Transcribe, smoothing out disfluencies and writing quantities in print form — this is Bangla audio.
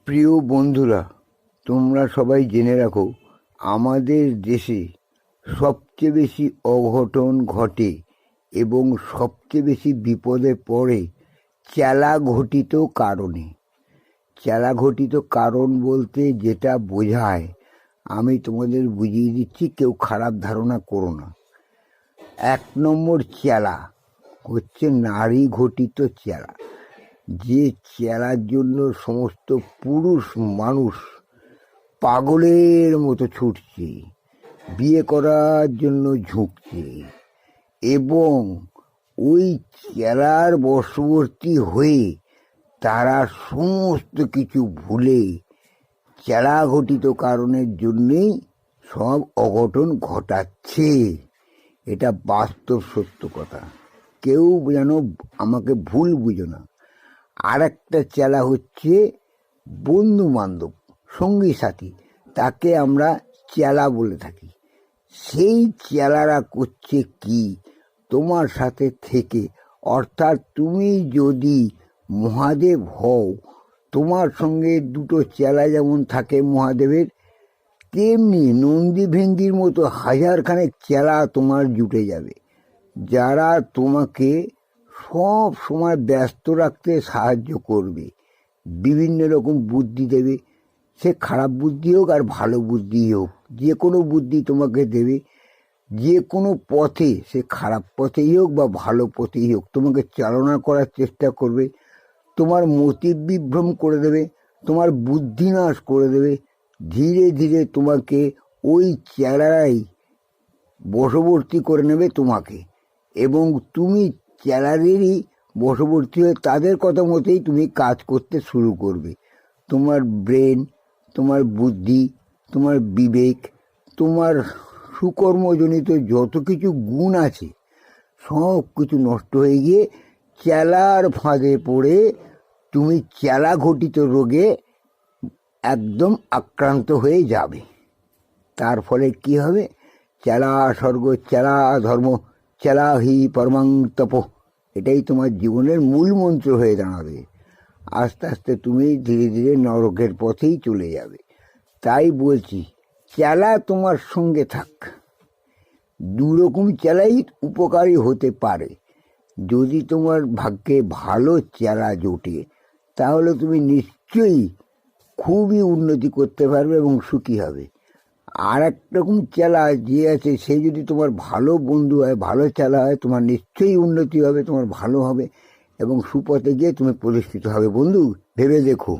প্রিয় বন্ধুরা, তোমরা সবাই জেনে রাখো, আমাদের দেশে সবচেয়ে বেশি অঘটন ঘটে এবং সবচেয়ে বেশি বিপদে পড়ে চেলা ঘটিত কারণে। চেলা ঘটিত কারণ বলতে যেটা বোঝায় আমি তোমাদের বুঝিয়ে দিচ্ছি, কেউ খারাপ ধারণা করো না। 1 নম্বর চেলা হচ্ছে নারী ঘটিত চেলা। যে চেলার জন্য সমস্ত পুরুষ মানুষ পাগলের মতো ছুটছে, বিয়ে করার জন্য ঝুঁকছে এবং ওই চেলার বশবর্তী হয়ে তারা সমস্ত কিছু ভুলে চেলা ঘটিত কারণের জন্যেই সব অঘটন ঘটাচ্ছে। এটা বাস্তব সত্য কথা, কেউ যেন আমাকে ভুল বুঝো না। আর একটা চেলা হচ্ছে বন্ধু বান্ধব, সঙ্গী সাথী, তাকে আমরা চেলা বলে থাকি। সেই চেলারা করছে কি, তোমার সাথে থেকে, অর্থাৎ তুমি যদি মহাদেব হও, তোমার সঙ্গে দুটো চেলা যেমন থাকে মহাদেবের, তেমনি নন্দী ভেঙ্গির মতো হাজারখানেক চেলা তোমার জুটে যাবে, যারা তোমাকে সব সময় ব্যস্ত রাখতে সাহায্য করবে, বিভিন্ন রকম বুদ্ধি দেবে। সে খারাপ বুদ্ধি হোক আর ভালো বুদ্ধি হোক, যে কোনো বুদ্ধি তোমাকে দেবে। যে কোনো পথে, সে খারাপ পথেই হোক বা ভালো পথেই হোক, তোমাকে চালনা করার চেষ্টা করবে, তোমার মতি বিভ্রম করে দেবে, তোমার বুদ্ধিনাশ করে দেবে। ধীরে ধীরে তোমাকে ওই চেলারাই বশবর্তী করে নেবে তোমাকে, এবং তুমি চেলাদেরই বশবর্তী হয়ে তাদের কথা মতেই তুমি কাজ করতে শুরু করবে। তোমার ব্রেন, তোমার বুদ্ধি, তোমার বিবেক, তোমার সুকর্মজনিত যত কিছু গুণ আছে সব কিছু নষ্ট হয়ে গিয়ে চেলার ফাঁদে পড়ে তুমি চেলা ঘটিত রোগে একদম আক্রান্ত হয়ে যাবে। তার ফলে কি হবে? চেলা স্বর্গ, চেলা ধর্ম, চেলা হি পরমাং তপ, এটাই তোমার জীবনের মূল মন্ত্র হয়ে দাঁড়াবে। আস্তে আস্তে তুমি ধীরে ধীরে নরকের পথেই চলে যাবে। তাই বলছি, চেলা তোমার সঙ্গে থাক। দুরকম চেলাই উপকারী হতে পারে। যদি তোমার ভাগ্যে ভালো চেলা জোটে, তাহলে তুমি নিশ্চয়ই খুবই উন্নতি করতে পারবে এবং সুখী হবে। আর একরকম চেলা যে আছে, সে যদি তোমার ভালো বন্ধু হয়, ভালো চেলা হয়, তোমার নিশ্চয়ই উন্নতি হবে, তোমার ভালো হবে এবং সুপথে গিয়ে তুমি প্রতিষ্ঠিত হবে। বন্ধু, ভেবে দেখো।